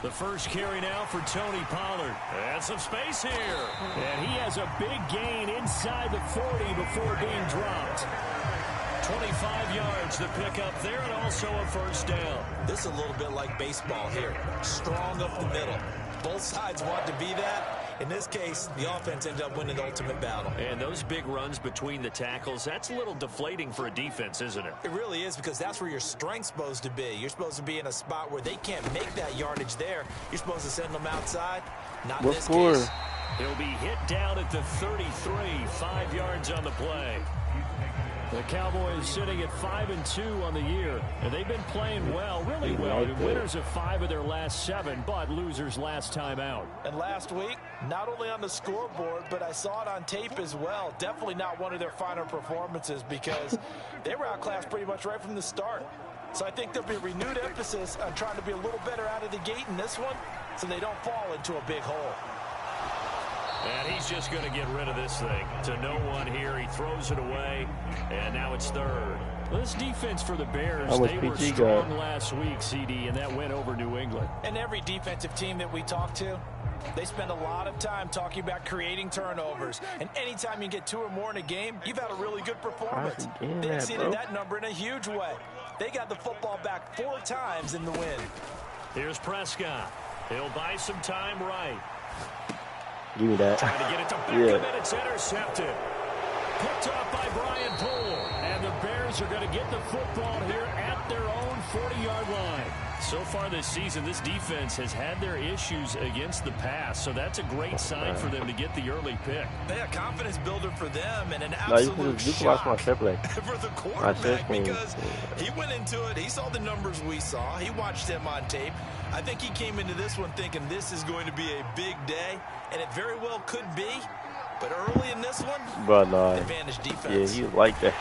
The first carry now for Tony Pollard. And some space here. And he has a big gain inside the 40 before being dropped. 25 yards to pick up there, and also a first down. This is a little bit like baseball here. Strong up the middle. Both sides want to be that. In this case, the offense ended up winning the ultimate battle. And those big runs between the tackles, that's a little deflating for a defense, isn't it? It really is, because that's where your strength's supposed to be. You're supposed to be in a spot where they can't make that yardage there. You're supposed to send them outside. Not in this case. He'll be hit down at the 33, 5 yards on the play. The Cowboys sitting at 5-2 on the year, and they've been playing well, really well. Winners of 5 of their last 7, but losers last time out. And last week, not only on the scoreboard, but I saw it on tape as well. Definitely not one of their finer performances, because they were outclassed pretty much right from the start. So I think there'll be a renewed emphasis on trying to be a little better out of the gate in this one, so they don't fall into a big hole. And he's just going to get rid of this thing. To no one here. He throws it away. And now it's third. This defense for the Bears, they were strong last week, CD, and that went over New England. And every defensive team that we talk to, they spend a lot of time talking about creating turnovers. And anytime you get 2 or more in a game, you've had a really good performance. They exceeded that number in a huge way. They got the football back 4 times in the win. Here's Prescott. He'll buy some time right. Give me that. Trying to get it to Beckham, and it's intercepted. Picked off by Brian Poole. And the Bears are going to get the football here at their own 40-yard line. So far this season, this defense has had their issues against the pass, so that's a great sign for them to get the early pick. Yeah, confidence builder for them, and an absolute shock for the quarterback, because he went into it, he saw the numbers we saw, he watched them on tape. I think he came into this one thinking this is going to be a big day, and it very well could be, but early in this one, advantage defense. Yeah, he like that.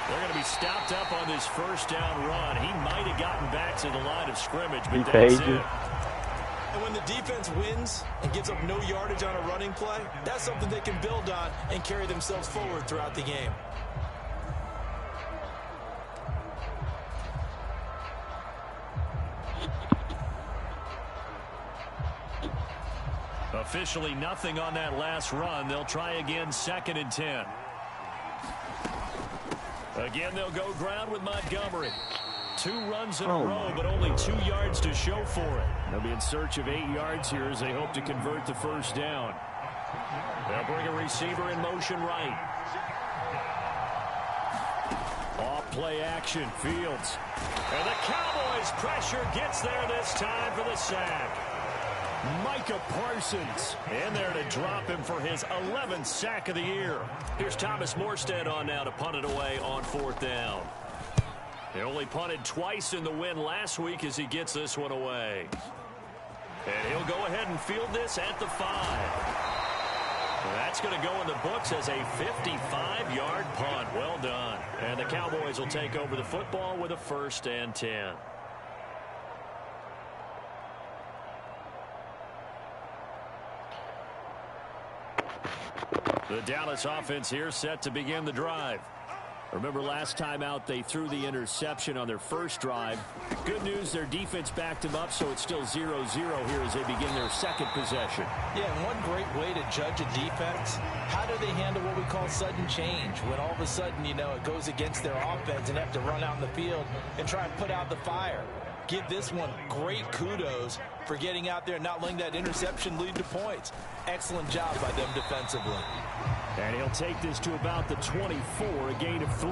They're going to be stopped up on this first down run. He might have gotten back to the line of scrimmage, but that's it. And when the defense wins and gives up no yardage on a running play, that's something they can build on and carry themselves forward throughout the game. Officially nothing on that last run. They'll try again, 2nd and 10. Again, they'll go ground with Montgomery. 2 runs in a row, but only 2 yards to show for it. They'll be in search of 8 yards here as they hope to convert the first down. They'll bring a receiver in motion right. Off play action, Fields. And the Cowboys pressure gets there this time for the sack. Micah Parsons in there to drop him for his 11th sack of the year. Here's Thomas Morstead on now to punt it away on 4th down. He only punted twice in the win last week as he gets this one away. And he'll go ahead and field this at the 5. That's going to go in the books as a 55-yard punt. Well done. And the Cowboys will take over the football with a 1st and 10. The Dallas offense here set to begin the drive. Remember last time out they threw the interception on their first drive. Good news, their defense backed them up, so it's still 0-0 here as they begin their 2nd possession. Yeah, and one great way to judge a defense, how do they handle what we call sudden change? When all of a sudden, you know, it goes against their offense and have to run out in the field and try and put out the fire. Give this one great kudos for getting out there and not letting that interception lead to points. Excellent job by them defensively. And he'll take this to about the 24, a gain of 3.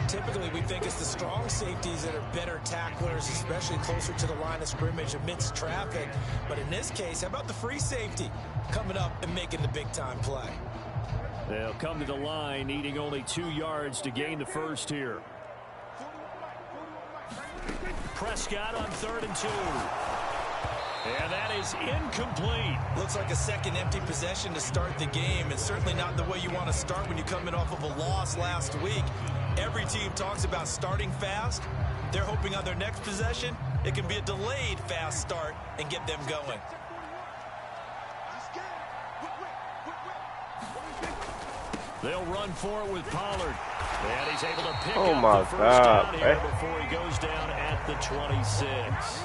Typically, we think it's the strong safeties that are better tacklers, especially closer to the line of scrimmage amidst traffic. But in this case, how about the free safety coming up and making the big-time play? They'll come to the line, needing only 2 yards to gain the first here. Prescott on 3rd and 2. And that is incomplete. Looks like a second empty possession to start the game, and certainly not the way you want to start when you're coming off of a loss last week. Every team talks about starting fast. They're hoping on their next possession, it can be a delayed fast start and get them going. They'll run for it with Pollard. And he's able to pick oh up my the first God, down here before he goes down at the 26.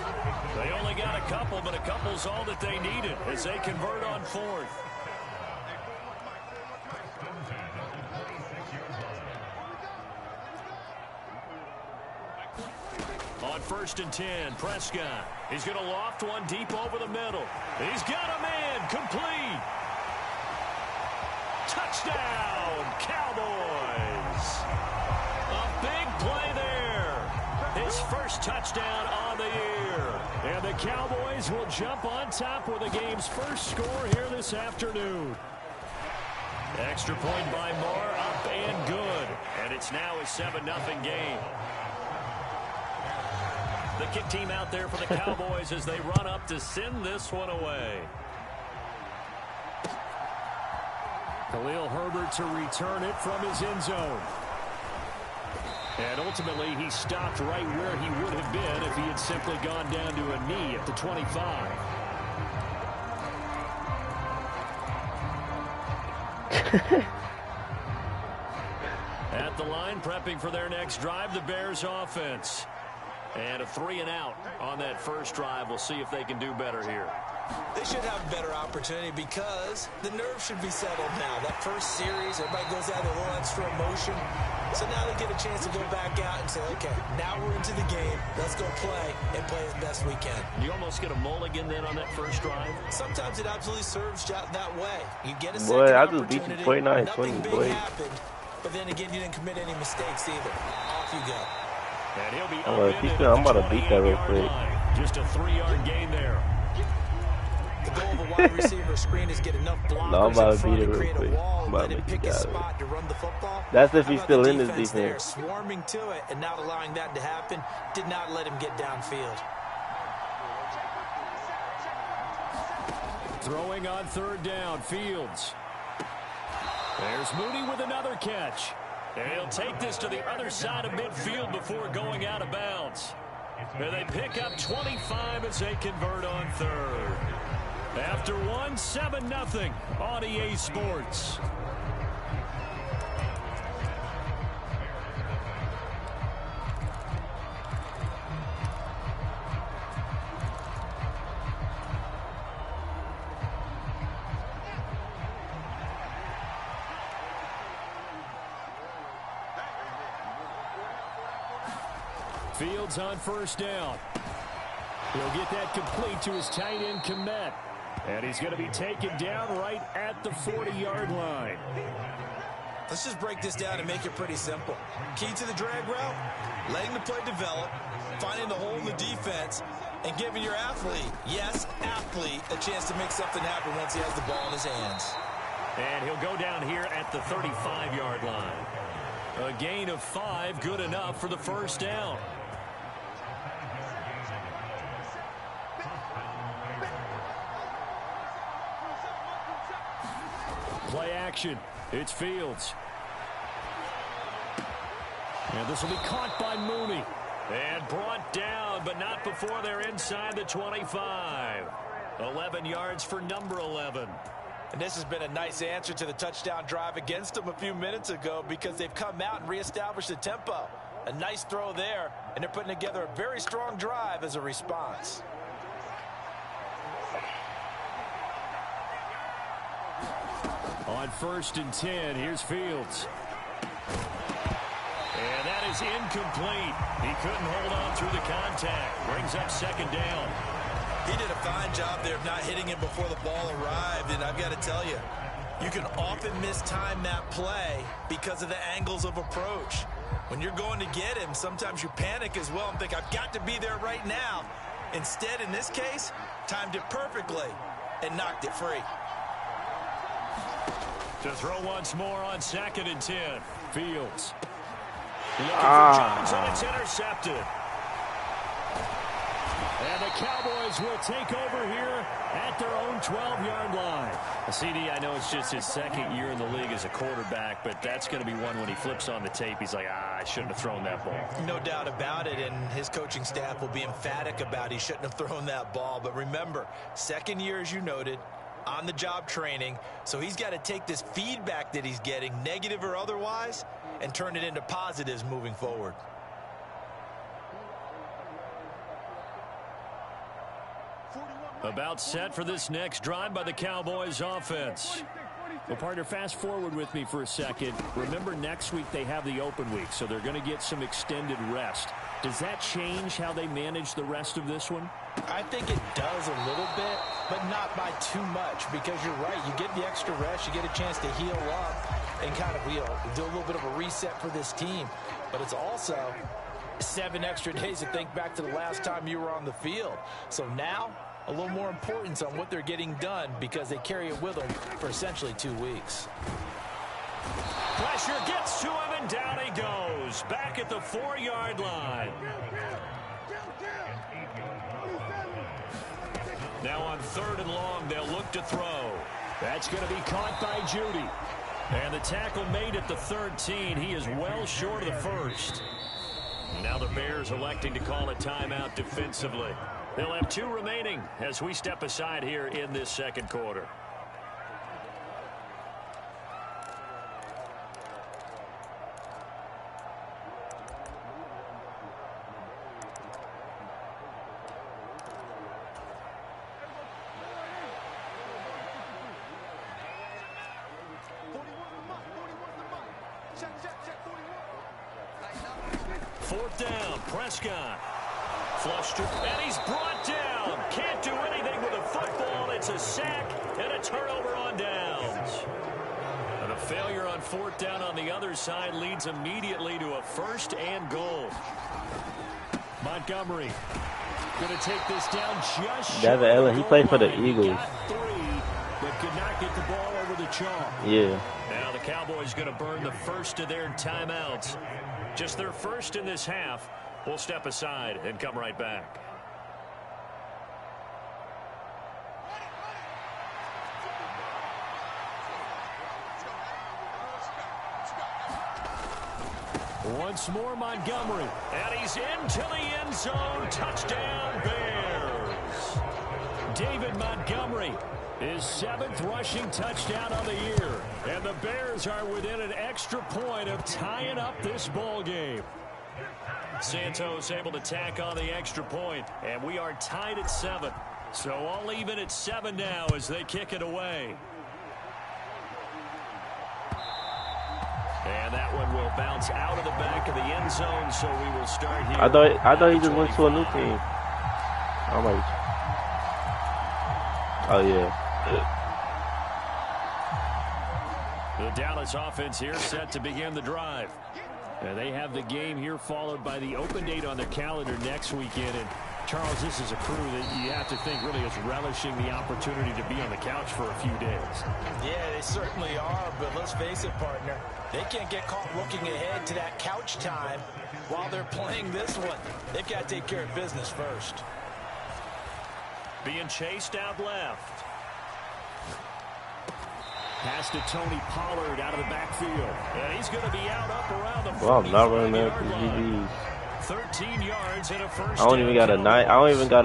They only got a couple, but a couple's all that they needed as they convert on fourth. On 1st and 10, Prescott. He's going to loft one deep over the middle. He's got a man complete. Touchdown, Cowboys. A big play there. His first touchdown on the year. And the Cowboys will jump on top with the game's first score here this afternoon. Extra point by Moore, up and good. And it's now a 7-0 game. The kick team out there for the Cowboys as they run up to send this one away. Khalil Herbert to return it from his end zone. And ultimately, he stopped right where he would have been if he had simply gone down to a knee at the 25. At the line, prepping for their next drive, the Bears offense. And a 3-and-out on that first drive. We'll see if they can do better here. They should have a better opportunity because the nerves should be settled now. That first series, everybody goes out with a little extra emotion. So now they get a chance to go back out and say, okay, now we're into the game. Let's go play and play as best we can. You almost get a mulligan then on that first drive? Sometimes it absolutely serves that way. You get a second opportunity. Nothing big happened. But then again, you didn't commit any mistakes either. Off you go. And he'll be I'm about to beat that real quick. Just a 3-yard gain there. The goal of a wide receiver screen is get enough blockers in front to create a wall and let him pick a spot to run the football. That's if he's still in this defense. There, swarming to it and not allowing that to happen. Did not let him get downfield. Throwing on 3rd down, Fields. There's Mooney with another catch. And he'll take this to the other side of midfield before going out of bounds. And they pick up 25 as they convert on 3rd. After one, 7-0 on EA Sports. Fields on 1st down. He'll get that complete to his tight end, Kmet. And he's going to be taken down right at the 40-yard line. Let's just break this down and make it pretty simple. Key to the drag route, letting the play develop, finding the hole in the defense, and giving your athlete, yes, athlete, a chance to make something happen once he has the ball in his hands. And he'll go down here at the 35-yard line. A gain of 5, good enough for the first down. Play action. It's Fields. And this will be caught by Mooney. And brought down, but not before they're inside the 25. 11 yards for number 11. And this has been a nice answer to the touchdown drive against them a few minutes ago because they've come out and reestablished the tempo. A nice throw there, and they're putting together a very strong drive as a response. On 1st and 10, here's Fields. And that is incomplete. He couldn't hold on through the contact. Brings up 2nd down. He did a fine job there of not hitting him before the ball arrived, and I've got to tell you, you can often mistime that play because of the angles of approach. When you're going to get him, sometimes you panic as well and think, I've got to be there right now. Instead, in this case, timed it perfectly and knocked it free. To throw once more on 2nd and 10. Fields. Looking for Jones, and it's intercepted. And the Cowboys will take over here at their own 12-yard line. CD, I know it's just his 2nd year in the league as a quarterback, but that's going to be one when he flips on the tape. He's like, I shouldn't have thrown that ball. No doubt about it, and his coaching staff will be emphatic about he shouldn't have thrown that ball. But remember, 2nd year, as you noted, on-the-job training, so he's got to take this feedback that he's getting, negative or otherwise, and turn it into positives moving forward. About set for this next drive by the Cowboys offense. Well, partner, fast forward with me for a second. Remember, next week they have the open week, so they're going to get some extended rest. Does that change how they manage the rest of this one? I think it does a little bit, but not by too much, because you're right. You get the extra rest, you get a chance to heal up and kind of do a little bit of a reset for this team. But it's also 7 extra days to think back to the last time you were on the field. So now, a little more importance on what they're getting done because they carry it with them for essentially 2 weeks. Pressure gets to him, and down he goes. Back at the 4-yard line. Now on 3rd and long, they'll look to throw. That's going to be caught by Judy. And the tackle made at the 13. He is well short of the first. Now the Bears electing to call a timeout defensively. They'll have 2 remaining as we step aside here in this second quarter. Fourth down, Prescott. Flushed, and he's brought down. Can't do anything with a football. It's a sack and a turnover on downs. And a failure on 4th down on the other side leads immediately to a 1st and goal. Montgomery going to take this down just short. Devin Ellen, he played for the Eagles. Got 3, but could not get the ball over the chalk. Yeah. Now the Cowboys going to burn the first of their timeouts. Just their first in this half. We'll step aside and come right back. Once more, Montgomery. And he's into the end zone. Touchdown, Bears. David Montgomery, his 7th rushing touchdown of the year. And the Bears are within an extra point of tying up this ball game. Santos able to tack on the extra point, and we are tied at 7. So all even at 7 now as they kick it away. And that one will bounce out of the back of the end zone, so we will start here. I thought he just went to a new team. I'm like, oh yeah. The Dallas offense here set to begin the drive. And they have the game here followed by the open date on their calendar next weekend. And Charles, this is a crew that you have to think really is relishing the opportunity to be on the couch for a few days. Yeah, they certainly are, but let's face it, partner. They can't get caught looking ahead to that couch time while they're playing this one. They've got to take care of business first. Being chased out left. Pass to Tony Pollard out of the backfield. And he's going to be out up around the 45-yard line. 13 yards and a first. I don't even got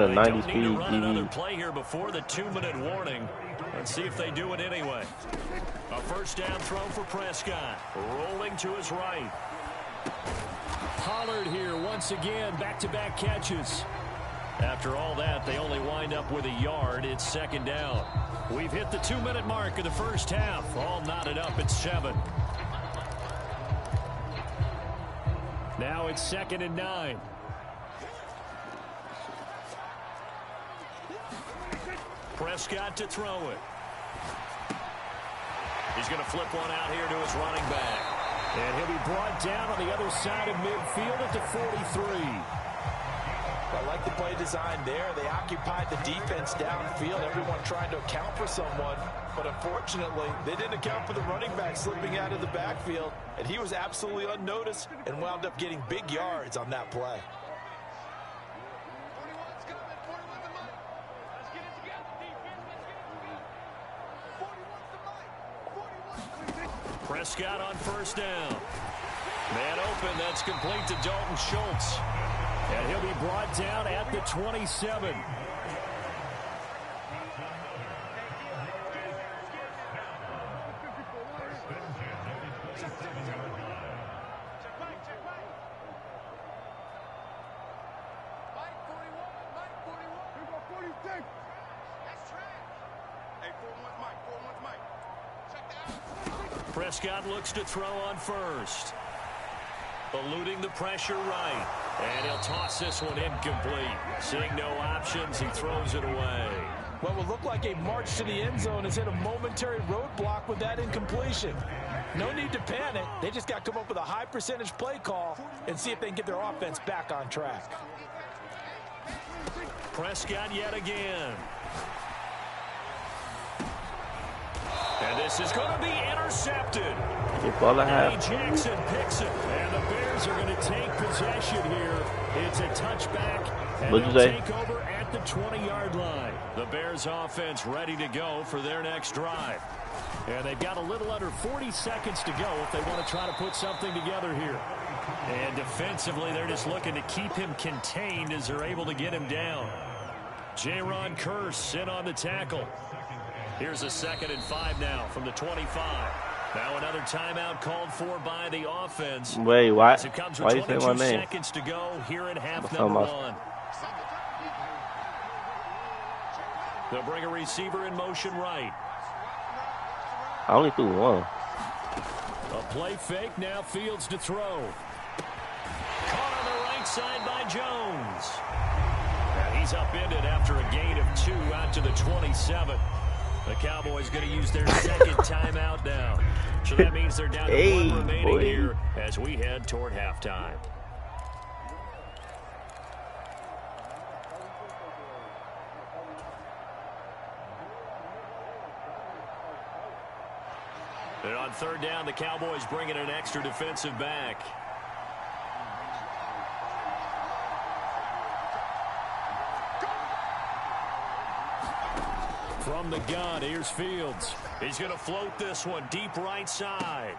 a 90 speed another play here before the 2-minute warning. Let's see if they do it anyway. A first down throw for Prescott. Rolling to his right. Pollard here once again, back-to-back catches. After all that, they only wind up with a yard. It's 2nd down. We've hit the 2-minute mark of the first half. All knotted up at 7. Now it's 2nd and 9. Prescott to throw it. He's going to flip one out here to his running back. And he'll be brought down on the other side of midfield at the 43. I like the play design there. They occupied the defense downfield, everyone trying to account for someone. But unfortunately, they didn't account for the running back slipping out of the backfield. And he was absolutely unnoticed and wound up getting big yards on that play. Prescott on first down. Man open, that's complete to Dalton Schultz. And he'll be brought down at the 27. Prescott looks to throw on first. Eluding the pressure right. And he'll toss this one incomplete. Seeing no options, he throws it away. What will look like a march to the end zone has hit a momentary roadblock with that incompletion. No need to panic. They just got to come up with a high percentage play call and see if they can get their offense back on track. Prescott yet again. And this is going to be intercepted. Eddie Jackson picks it. And the Bears are going to take possession here. It's a touchback. And they'll take over at the 20-yard line. The Bears offense ready to go for their next drive. And they've got a little under 40 seconds to go if they want to try to put something together here. And defensively, they're just looking to keep him contained as they're able to get him down. J-Ron Curse in on the tackle. Here's a 2nd and 5 now from the 25. Now another timeout called for by the offense. Wait, why? It comes Why with you say my 22 name? seconds to go here in half number 1. They'll bring a receiver in motion right. I only threw one. A play fake, now Fields to throw. Caught on the right side by Jones. And he's upended after a gain of 2 out to the 27. The Cowboys going to use their second timeout now. So that means they're down to 1 remaining here as we head toward halftime. And on 3rd down, the Cowboys bring in an extra defensive back. From the gun, here's Fields. He's going to float this one deep right side.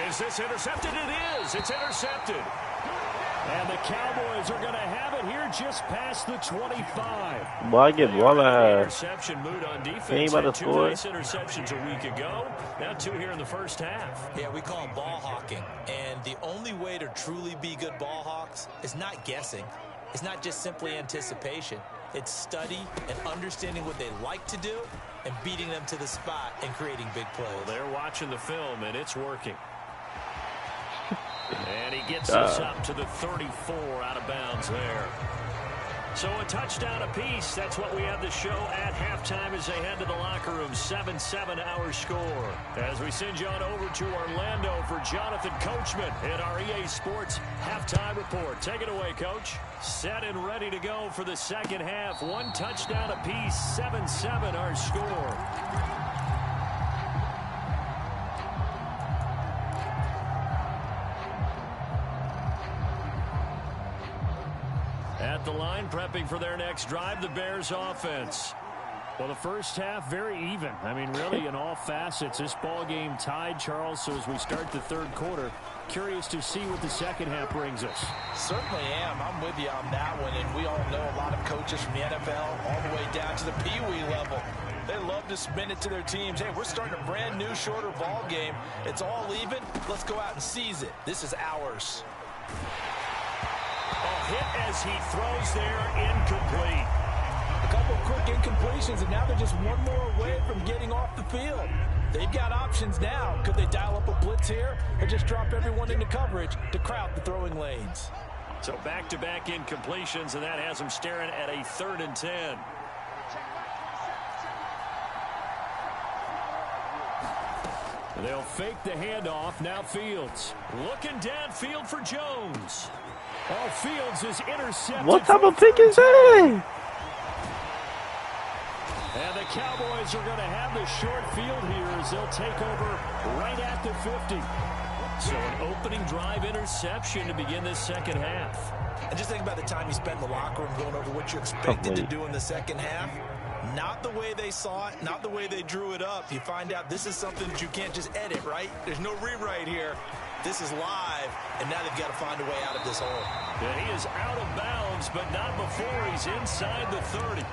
Is this intercepted? It is. It's intercepted. And the Cowboys are going to have it here just past the 25. Boy, I get interception mood on defense. Anybody 2 score? nice interceptions a week ago. Now 2 here in the first half. Yeah, we call them ball hawking. And the only way to truly be good ball hawks is not guessing. It's not just simply anticipation. It's study and understanding what they like to do and beating them to the spot and creating big plays. Well, they're watching the film, and it's working. And he gets us up to the 34 out of bounds there. So a touchdown apiece. That's what we have the show at halftime as they head to the locker room. 7-7 our score. As we send you on over to Orlando for Jonathan Coachman in our EA Sports halftime report. Take it away, Coach. Set and ready to go for the second half. 1 touchdown apiece. 7-7 our score. At the line, prepping for their next drive, the Bears offense. Well, the first half, very even. I mean, really, in all facets, this ball game tied, Charles. So as we start the 3rd quarter, curious to see what the second half brings us. Certainly am. I'm with you on that one. And we all know a lot of coaches from the NFL all the way down to the Pee-wee level. They love to spin it to their teams. Hey, we're starting a brand new, shorter ball game. It's all even. Let's go out and seize it. This is ours. Hit as he throws there, incomplete. A couple of quick incompletions, and now they're just one more away from getting off the field. They've got options now. Could they dial up a blitz here or just drop everyone into coverage to crowd the throwing lanes? So back-to-back incompletions, and that has them staring at a 3rd and 10. They'll fake the handoff. Now Fields looking downfield for Jones. Oh, Fields is intercepted. What type of pick is that? And the Cowboys are going to have the short field here as they'll take over right at the 50. So an opening drive interception to begin this second half. And just think about the time you spent in the locker room going over what you expected to do in the second half. Not the way they saw it, not the way they drew it up. You find out this is something that you can't just edit, right? There's no rewrite here. This is live, and now they've got to find a way out of this hole. Yeah, he is out of bounds, but not before he's inside the 30.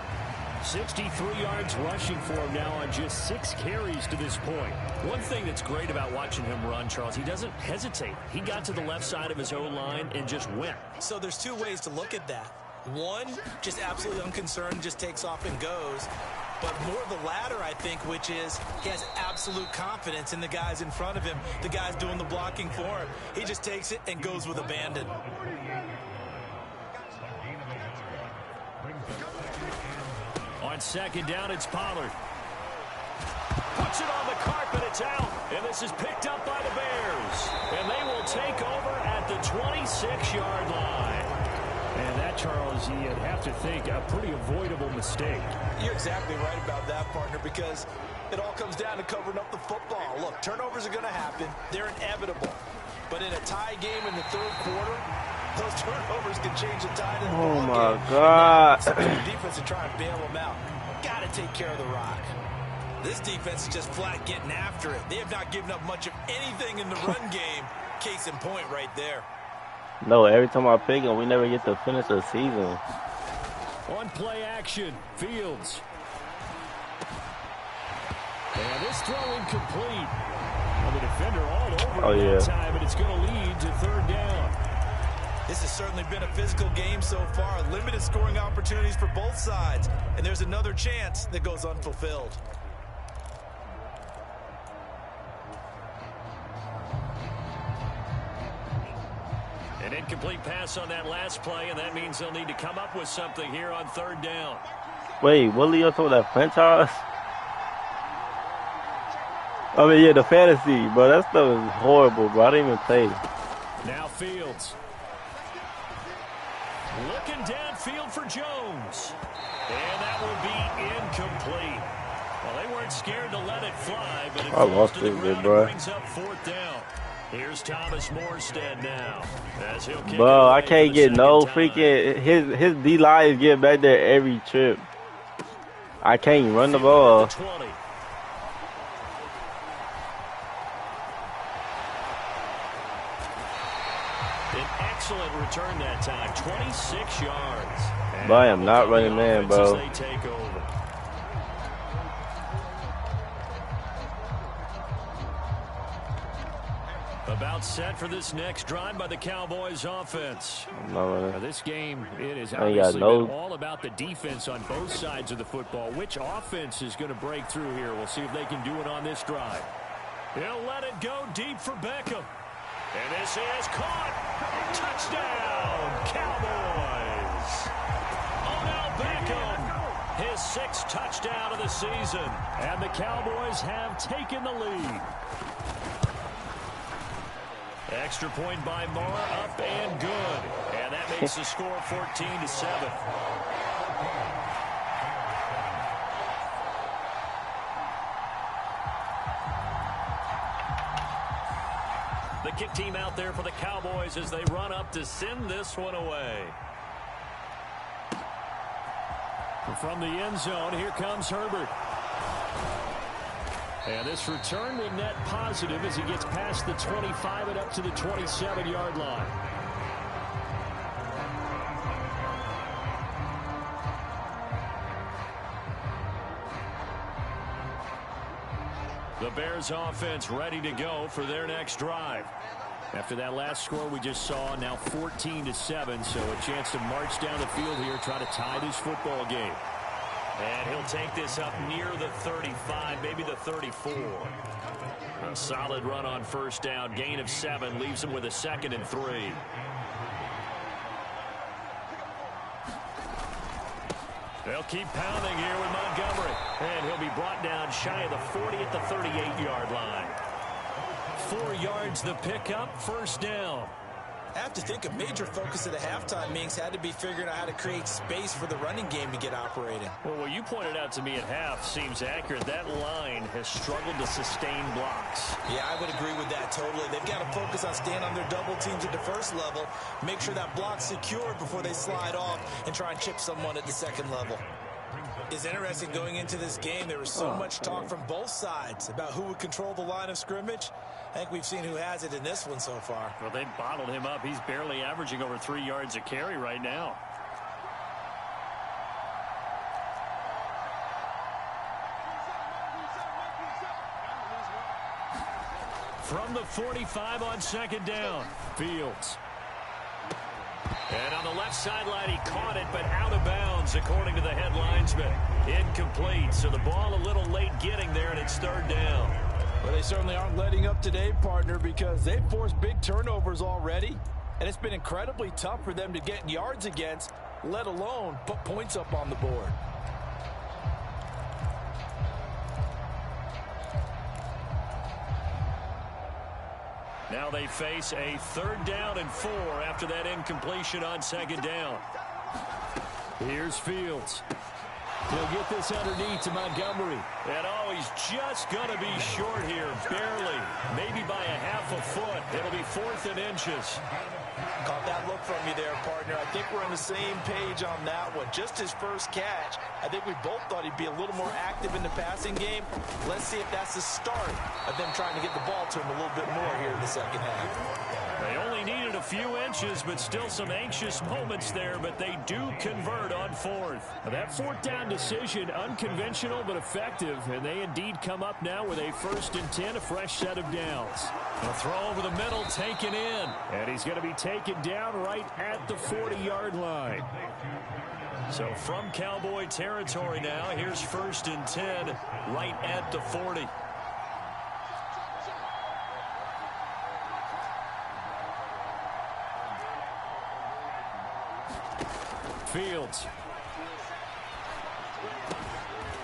63 yards rushing for him now on just 6 carries to this point. One thing that's great about watching him run, Charles, he doesn't hesitate. He got to the left side of his O-line and just went. So there's 2 ways to look at that. One, just absolutely unconcerned, just takes off and goes. but more the latter, I think, which is he has absolute confidence in the guys in front of him, the guys doing the blocking for him. He just takes it and goes with abandon. On second down, it's Pollard. Puts it on the carpet, it's out, and this is picked up by the Bears. And they will take over at the 26-yard line. And that, Charles, you'd have to think a pretty avoidable mistake. You're exactly right about that, partner, because it all comes down to covering up the football. Look, turnovers are going to happen. They're inevitable. But in a tie game in the third quarter, those turnovers can change the tide of the ball game. Oh, my God. The defense to try and bail them out. Got to take care of the rock. This defense is just flat getting after it. They have not given up much of anything in the run game. Case in point right there. No, every time I pick him, we never get to finish the season. On play action, Fields. And this throw incomplete. Well, the defender all over that time, and it's going to lead to third down. This has certainly been a physical game so far. Limited scoring opportunities for both sides. And there's another chance that goes unfulfilled. An incomplete pass on that last play, and that means they'll need to come up with something here on third down. Wait, what Leo told that franchise? I mean, yeah, the fantasy, but that stuff is horrible, bro. I didn't even play. Now Fields. Looking downfield for Jones. And that will be incomplete. Well, they weren't scared to let it fly, but it falls to the ground and brings up fourth down. Here's Thomas Morstead now. As he'll kick bro, I can't get no freaking... His D-line is getting back there every trip. I can't run the ball. An excellent return that time. 26 yards. But I am not running man, bro. They take over. About set for this next drive by the Cowboys offense. Now, this game, it is obviously been all about the defense on both sides of the football. Which offense is going to break through here? We'll see if they can do it on this drive. He'll let it go deep for Beckham. And this is caught. Touchdown, Cowboys. Odell Beckham, his 6th touchdown of the season. And the Cowboys have taken the lead. Extra point by Moore, up and good. And that makes the score 14-7. The kick team out there for the Cowboys as they run up to send this one away. From the end zone, here comes Herbert. And this return will net positive as he gets past the 25 and up to the 27-yard line. The Bears offense ready to go for their next drive. After that last score we just saw, now 14-7, so a chance to march down the field here, try to tie this football game. And he'll take this up near the 35, maybe the 34. A solid run on first down, gain of 7, leaves him with a 2nd and 3. They'll keep pounding here with Montgomery. And he'll be brought down shy of the 40 at the 38-yard line. 4 yards the pickup, first down. I have to think a major focus of the halftime meetings had to be figuring out how to create space for the running game to get operating. Well, what you pointed out to me at half seems accurate. That line has struggled to sustain blocks. Yeah, I would agree with that totally. They've got to focus on staying on their double teams at the first level, make sure that block's secured before they slide off and try and chip someone at the second level. It's interesting going into this game. There was so much talk from both sides about who would control the line of scrimmage. I think we've seen who has it in this one so far. Well, they bottled him up. He's barely averaging over 3 yards a carry right now. From the 45 on second down, Fields. And on the left sideline, he caught it, but out of bounds. downs, according to the headlinesman. Incomplete, so the ball a little late getting there, and it's third down. Well, they certainly aren't letting up today, partner, because they've forced big turnovers already, and it's been incredibly tough for them to get yards against, let alone put points up on the board. Now they face a 3rd down and 4 after that incompletion on 2nd down. Here's Fields. He'll get this underneath to Montgomery. And oh, he's just going to be short here, barely. Maybe by a half a foot. It'll be 4th and inches. Caught that look from you there, partner. I think we're on the same page on that one. Just his first catch. I think we both thought he'd be a little more active in the passing game. Let's see if that's the start of them trying to get the ball to him a little bit more here in the second half. They only needed a few inches, but still some anxious moments there, but they do convert on 4th. Now that 4th down decision, unconventional but effective, and they indeed come up now with a 1st and 10, a fresh set of downs. A throw over the middle, taken in, and he's going to be taken down right at the 40-yard line. So from Cowboy territory now, here's 1st and 10 right at the 40. Fields.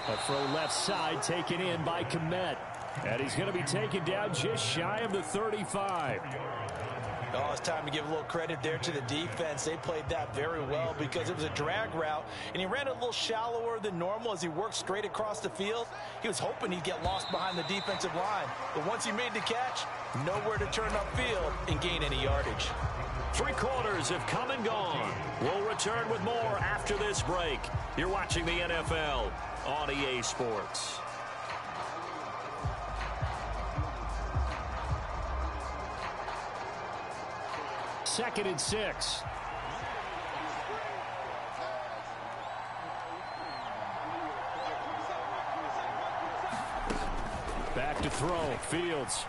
A throw left side taken in by Kmet. And he's going to be taken down just shy of the 35. Oh, it's time to give a little credit there to the defense. They played that very well because it was a drag route, and he ran a little shallower than normal as he worked straight across the field. He was hoping he'd get lost behind the defensive line. But once he made the catch, nowhere to turn upfield and gain any yardage. 3 quarters have come and gone. We'll return with more after this break. You're watching the NFL on EA Sports. Second and 6. Back to throw. Fields.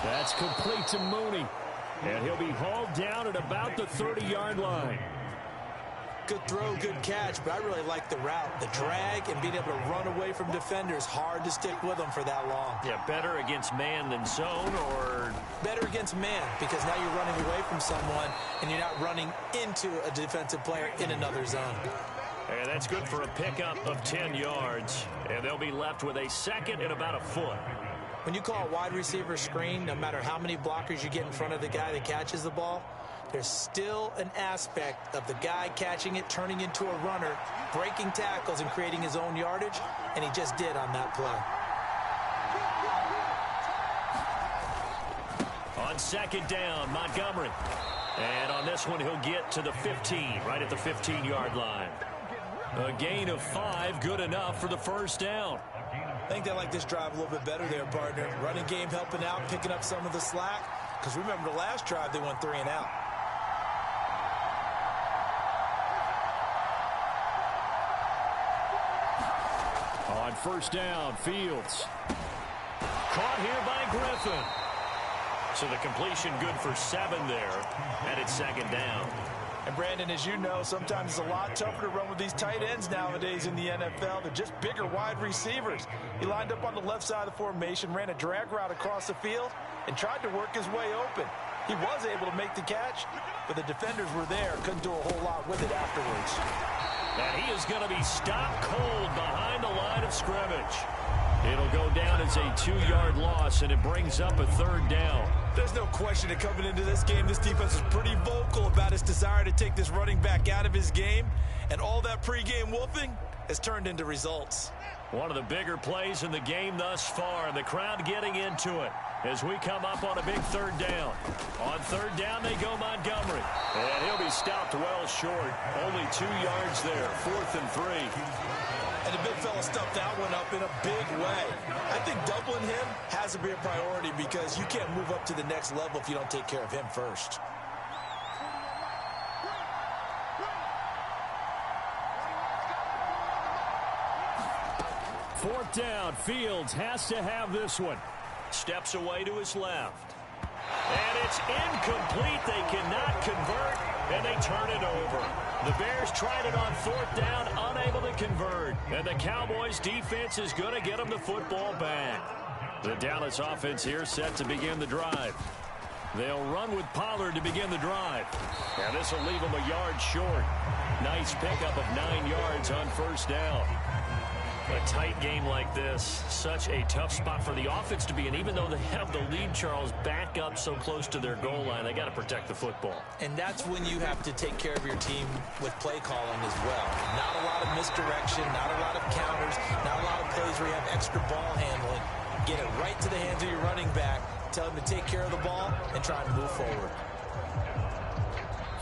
That's complete to Mooney. And he'll be hauled down at about the 30-yard line. Good throw, good catch, but I really like the route. The drag and being able to run away from defenders, hard to stick with them for that long. Yeah, better against man than zone, or? Better against man, because now you're running away from someone and you're not running into a defensive player in another zone. And that's good for a pickup of 10 yards. And they'll be left with a 2nd and about a foot. When you call a wide receiver screen, no matter how many blockers you get in front of the guy that catches the ball, there's still an aspect of the guy catching it, turning into a runner, breaking tackles and creating his own yardage, and he just did on that play. On 2nd down, Montgomery. And on this one, he'll get to the 15, right at the 15-yard line. A gain of 5, good enough for the 1st down. I think they like this drive a little bit better there, partner. Running game helping out, picking up some of the slack. Because remember, the last drive, they went 3 and out. On 1st down, Fields. Caught here by Griffin. So the completion good for 7 there. And it's 2nd down. And Brandon, as you know, sometimes it's a lot tougher to run with these tight ends nowadays in the NFL. They're just bigger wide receivers. He lined up on the left side of the formation, ran a drag route across the field, and tried to work his way open. He was able to make the catch, but the defenders were there, couldn't do a whole lot with it afterwards. And he is going to be stopped cold behind the line of scrimmage. It'll go down as a 2-yard loss, and it brings up a 3rd down. There's no question that coming into this game, this defense is pretty vocal about its desire to take this running back out of his game, and all that pregame wolfing has turned into results. One of the bigger plays in the game thus far, and the crowd getting into it as we come up on a big 3rd down. On 3rd down, they go Montgomery, and he'll be stopped well short. Only 2 yards there, 4th and 3. And the big fella stuffed that one up in a big way. I think doubling him has to be a priority because you can't move up to the next level if you don't take care of him first. Fourth down, Fields has to have this one. Steps away to his left. And it's incomplete. They cannot convert. and they turn it over. The Bears tried it on 4th down, unable to convert. And the Cowboys' defense is going to get them the football back. The Dallas offense here set to begin the drive. They'll run with Pollard to begin the drive. And this will leave them a yard short. Nice pickup of 9 yards on 1st down. A tight game like this, such a tough spot for the offense to be in. Even though they have the lead, Charles, back up so close to their goal line, they got to protect the football. And that's when you have to take care of your team with play calling as well. Not a lot of misdirection, not a lot of counters, not a lot of plays where you have extra ball handling. Get it right to the hands of your running back, tell him to take care of the ball, and try and move forward.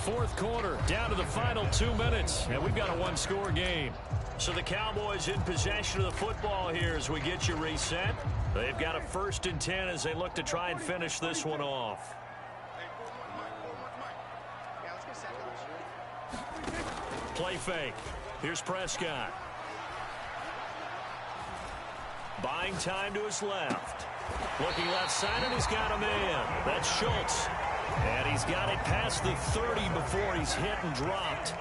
4th quarter, down to the final 2 minutes, and we've got a 1-score game. So the Cowboys in possession of the football here as we get you reset. They've got a 1st and 10 as they look to try and finish this one off. Play fake. Here's Prescott. Buying time to his left. Looking left side, and he's got a man. That's Schultz. And he's got it past the 30 before he's hit and dropped.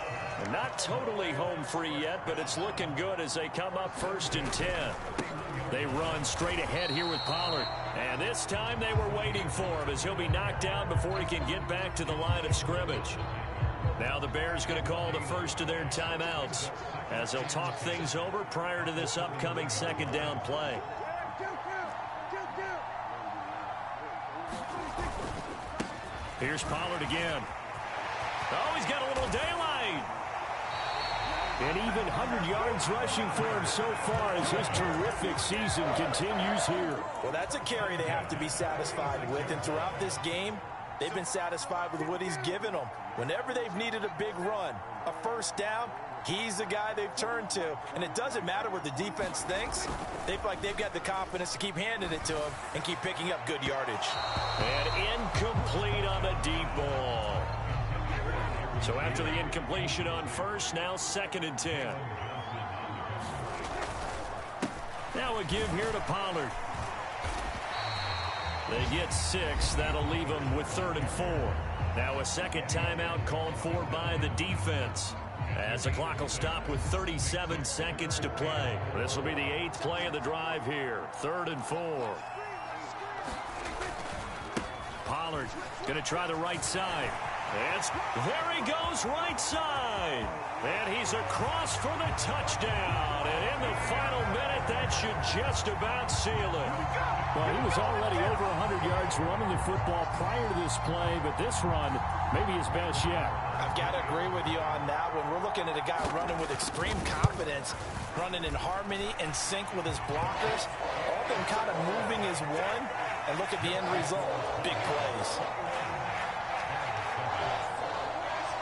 Not totally home free yet, but it's looking good as they come up 1st and 10. They run straight ahead here with Pollard. And this time they were waiting for him as he'll be knocked down before he can get back to the line of scrimmage. Now the Bears going to call the first of their timeouts as they'll talk things over prior to this upcoming 2nd down play. Here's Pollard again. Oh, he's got a little daylight. And even 100 yards rushing for him so far as his terrific season continues here. Well, that's a carry they have to be satisfied with. And throughout this game, they've been satisfied with what he's given them. Whenever they've needed a big run, a 1st down, he's the guy they've turned to. And it doesn't matter what the defense thinks. They feel like they've got the confidence to keep handing it to him and keep picking up good yardage. And incomplete on a deep ball. So after the incompletion on 1st, now 2nd and 10. Now a give here to Pollard. They get 6. That'll leave them with 3rd and 4. Now a 2nd timeout called for by the defense, as the clock will stop with 37 seconds to play. This will be the 8th play of the drive here. 3rd and 4. Pollard going to try the right side. There he goes, right side. And he's across for the touchdown. And in the final minute, that should just about seal it. Well, he was already over 100 yards running the football prior to this play, but this run may be his best yet. I've got to agree with you on that one. We're looking at a guy running with extreme confidence, running in harmony and sync with his blockers. All of them kind of moving as one. And look at the end result. Big plays.